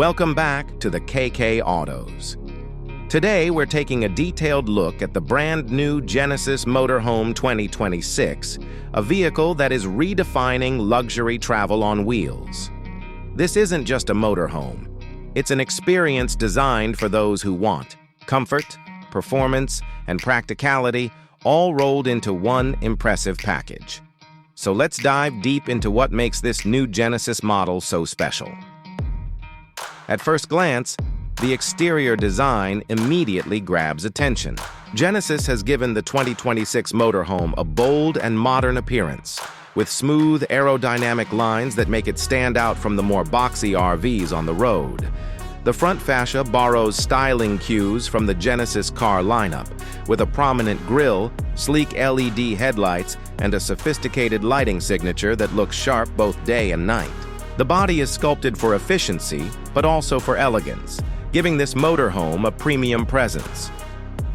Welcome back to the KK Autos. Today, we're taking a detailed look at the brand new Genesis Motorhome 2026, a vehicle that is redefining luxury travel on wheels. This isn't just a motorhome. It's an experience designed for those who want comfort, performance, and practicality, all rolled into one impressive package. So let's dive deep into what makes this new Genesis model so special. At first glance, the exterior design immediately grabs attention. Genesis has given the 2026 motorhome a bold and modern appearance, with smooth aerodynamic lines that make it stand out from the more boxy RVs on the road. The front fascia borrows styling cues from the Genesis car lineup, with a prominent grille, sleek LED headlights, and a sophisticated lighting signature that looks sharp both day and night. The body is sculpted for efficiency, but also for elegance, giving this motorhome a premium presence.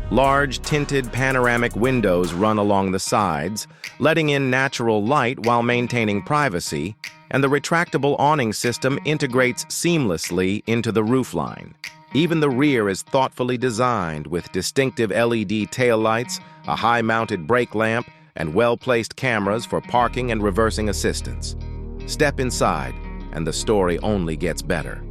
Large, tinted panoramic windows run along the sides, letting in natural light while maintaining privacy, and the retractable awning system integrates seamlessly into the roofline. Even the rear is thoughtfully designed with distinctive LED taillights, a high-mounted brake lamp, and well-placed cameras for parking and reversing assistance. Step inside, and the story only gets better.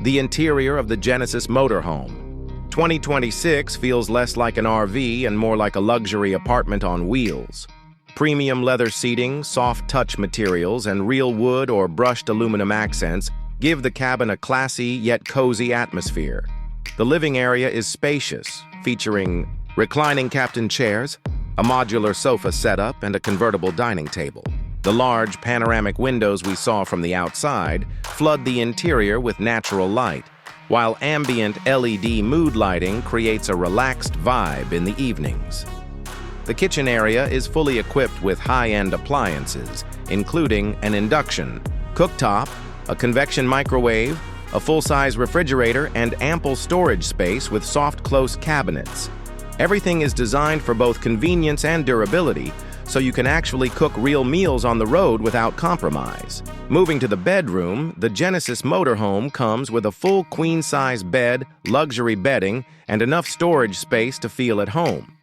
The interior of the Genesis Motorhome 2026 feels less like an RV and more like a luxury apartment on wheels. Premium leather seating, soft touch materials, and real wood or brushed aluminum accents give the cabin a classy yet cozy atmosphere. The living area is spacious, featuring reclining captain chairs, a modular sofa setup, and a convertible dining table. The large panoramic windows we saw from the outside flood the interior with natural light, while ambient LED mood lighting creates a relaxed vibe in the evenings. The kitchen area is fully equipped with high-end appliances, including an induction cooktop, a convection microwave, a full-size refrigerator, and ample storage space with soft close cabinets. Everything is designed for both convenience and durability, so you can actually cook real meals on the road without compromise. Moving to the bedroom, the Genesis Motorhome comes with a full queen-size bed, luxury bedding, and enough storage space to feel at home.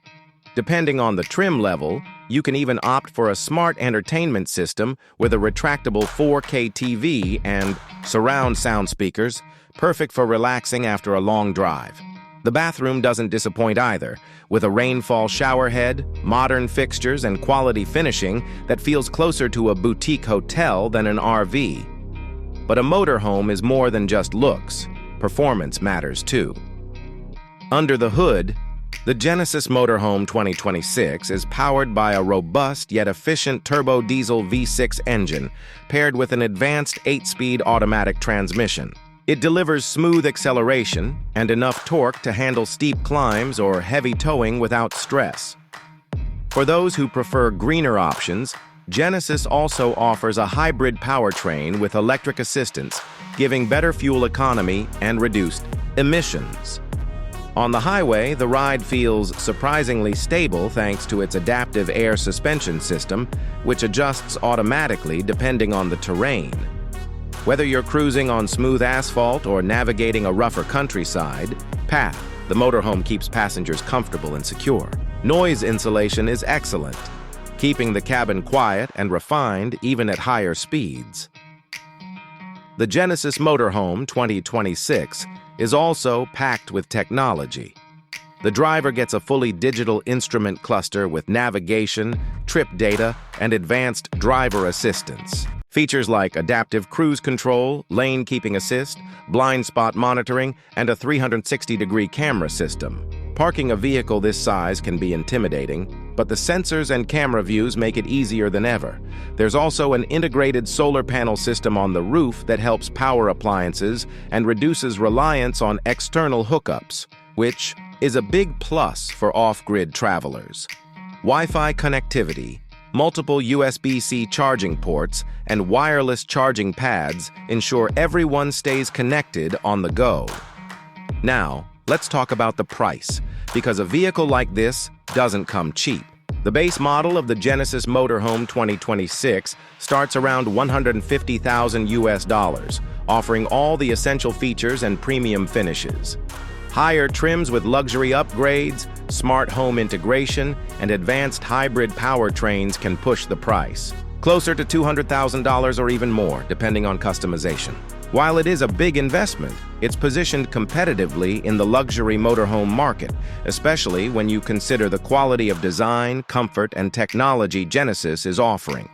Depending on the trim level, you can even opt for a smart entertainment system with a retractable 4K TV and surround sound speakers, perfect for relaxing after a long drive. The bathroom doesn't disappoint either, with a rainfall shower head, modern fixtures, and quality finishing that feels closer to a boutique hotel than an RV. But a motorhome is more than just looks. Performance matters too. Under the hood, the Genesis Motorhome 2026 is powered by a robust yet efficient turbo diesel V6 engine paired with an advanced 8-speed automatic transmission. It delivers smooth acceleration and enough torque to handle steep climbs or heavy towing without stress. For those who prefer greener options, Genesis also offers a hybrid powertrain with electric assistance, giving better fuel economy and reduced emissions. On the highway, the ride feels surprisingly stable thanks to its adaptive air suspension system, which adjusts automatically depending on the terrain. Whether you're cruising on smooth asphalt or navigating a rougher countryside path, the motorhome keeps passengers comfortable and secure. Noise insulation is excellent, keeping the cabin quiet and refined even at higher speeds. The Genesis Motorhome 2026 is also packed with technology. The driver gets a fully digital instrument cluster with navigation, trip data, and advanced driver assistance. Features like adaptive cruise control, lane keeping assist, blind spot monitoring, and a 360-degree camera system. Parking a vehicle this size can be intimidating, but the sensors and camera views make it easier than ever. There's also an integrated solar panel system on the roof that helps power appliances and reduces reliance on external hookups, which is a big plus for off-grid travelers. Wi-Fi connectivity, multiple USB-C charging ports, and wireless charging pads ensure everyone stays connected on the go. Now, let's talk about the price, because a vehicle like this doesn't come cheap. The base model of the Genesis Motorhome 2026 starts around $150,000, offering all the essential features and premium finishes. Higher trims with luxury upgrades, smart home integration, and advanced hybrid powertrains can push the price closer to $200,000 or even more, depending on customization. While it is a big investment, it's positioned competitively in the luxury motorhome market, especially when you consider the quality of design, comfort, and technology Genesis is offering.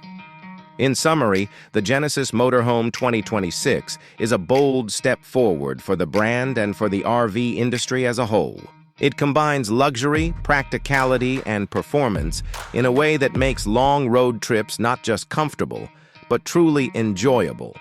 In summary, the Genesis Motorhome 2026 is a bold step forward for the brand and for the RV industry as a whole. It combines luxury, practicality, and performance in a way that makes long road trips not just comfortable, but truly enjoyable.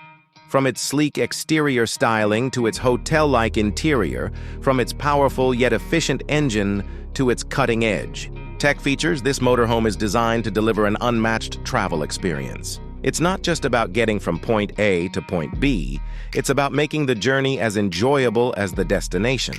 From its sleek exterior styling to its hotel-like interior, from its powerful yet efficient engine to its cutting-edge tech features, this motorhome is designed to deliver an unmatched travel experience. It's not just about getting from point A to point B, it's about making the journey as enjoyable as the destination.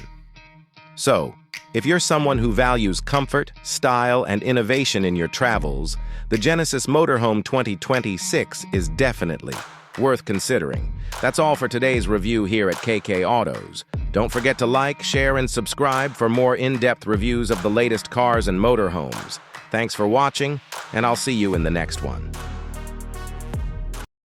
So, if you're someone who values comfort, style, and innovation in your travels, the Genesis Motorhome 2026 is definitely worth considering. That's all for today's review here at KK Autos. Don't forget to like, share, and subscribe for more in-depth reviews of the latest cars and motorhomes. Thanks for watching, and I'll see you in the next one.